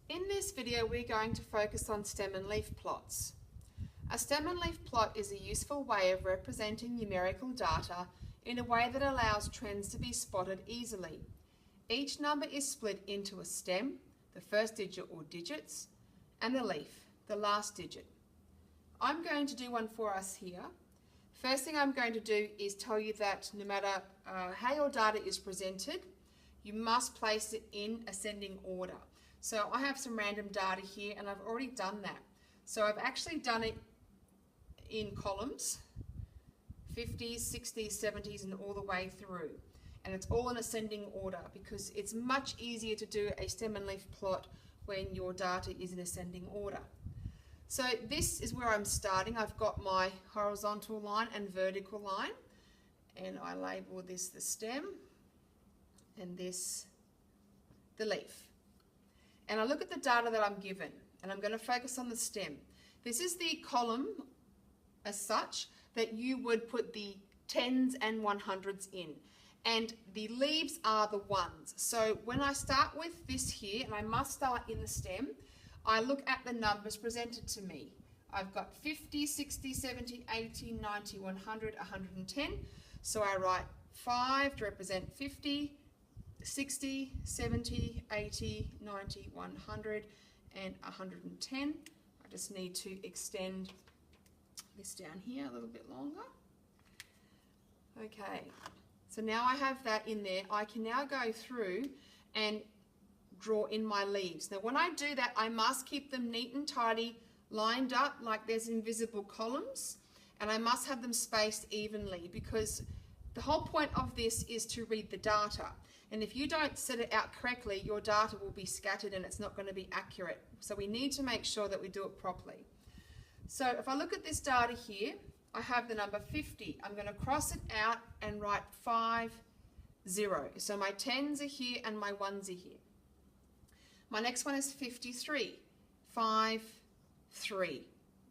In this video, we're going to focus on stem and leaf plots. A stem and leaf plot is a useful way of representing numerical data in a way that allows trends to be spotted easily. Each number is split into a stem, the first digit or digits, and a leaf, the last digit. I'm going to do one for us here. First thing I'm going to do is tell you that no matter how your data is presented, you must place it in ascending order. So I have some random data here and I've already done that. So I've actually done it in columns, 50s, 60s, 70s and all the way through. And it's all in ascending order because it's much easier to do a stem and leaf plot when your data is in ascending order. So this is where I'm starting. I've got my horizontal line and vertical line, and I label this the stem and this the leaf. And I look at the data that I'm given, and I'm going to focus on the stem. This is the column as such that you would put the tens and 100s in. And the leaves are the ones. So when I start with this here, and I must start in the stem, I look at the numbers presented to me. I've got 50, 60, 70, 80, 90, 100, 110. So I write 5 to represent 50, 60, 70, 80, 90, 100, and 110. I just need to extend this down here a little bit longer. Okay, so now I have that in there. I can now go through and draw in my leaves. Now when I do that, I must keep them neat and tidy, lined up like there's invisible columns, and I must have them spaced evenly because the whole point of this is to read the data. And if you don't set it out correctly, your data will be scattered and it's not going to be accurate. So we need to make sure that we do it properly. So if I look at this data here, I have the number 50. I'm going to cross it out and write 5, 0. So my 10s are here and my 1s are here. My next one is 53, 5, 3.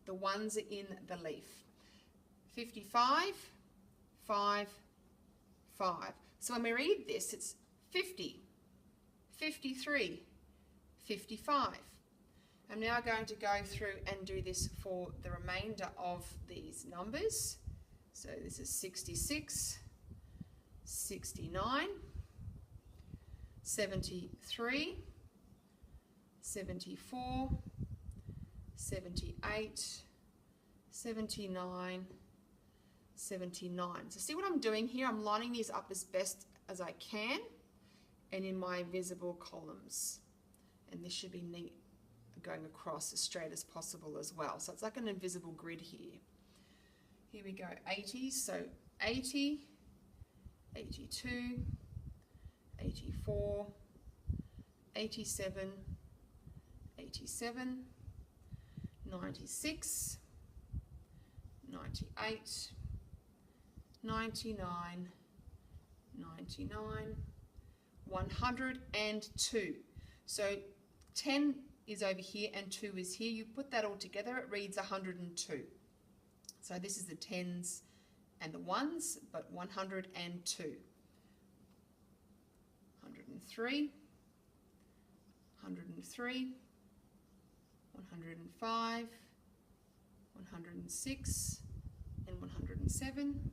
The 1s are in the leaf. 55, 5, 5. So when we read this, it's 50, 53, 55. I'm now going to go through and do this for the remainder of these numbers. So this is 66, 69, 73, 74, 78, 79, 79. So see what I'm doing here? I'm lining these up as best as I can and in my visible columns. And this should be neat going across as straight as possible as well. So it's like an invisible grid here. Here we go, 80s. So 80, 82, 84, 87, 87, 96, 98, 99, 99, 102. So 10 is over here and 2 is here. You put that all together, it reads 102. So this is the 10s and the 1s, but 102. 103, 103, 105, 106, and 107,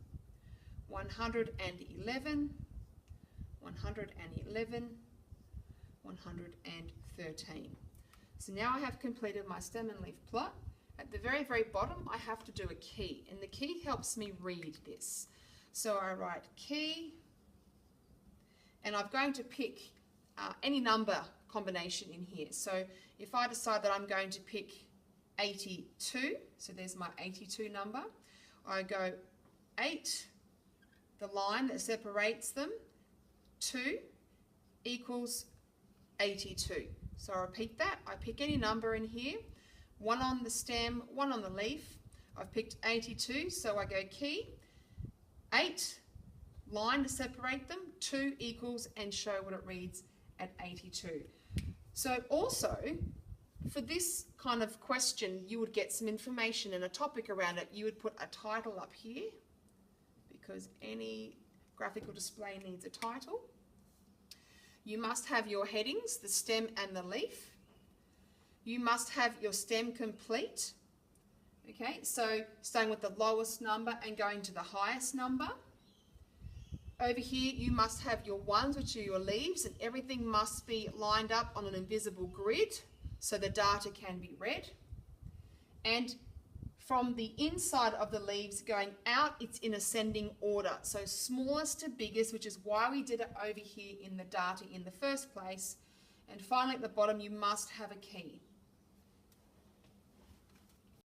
111, 111, 113. So now I have completed my stem and leaf plot. At the very, very bottom, I have to do a key, and the key helps me read this. So I write key, and I'm going to pick any number combination in here. So if I decide that I'm going to pick 82, so there's my 82 number, I go 8, the line that separates them, 2 equals 82. So I repeat that. I pick any number in here, 1 on the stem, 1 on the leaf. I've picked 82, so I go key, 8, line to separate them, 2 equals, and show what it reads at 82. So also, for this kind of question, you would get some information and a topic around it. You would put a title up here, because any graphical display needs a title. You must have your headings, the stem and the leaf. you must have your stem complete. Okay, so starting with the lowest number and going to the highest number. Over here, you must have your ones, which are your leaves, and everything must be lined up on an invisible grid so the data can be read. And from the inside of the leaves going out, it's in ascending order. So smallest to biggest, which is why we did it over here in the data in the first place. And finally at the bottom, you must have a key.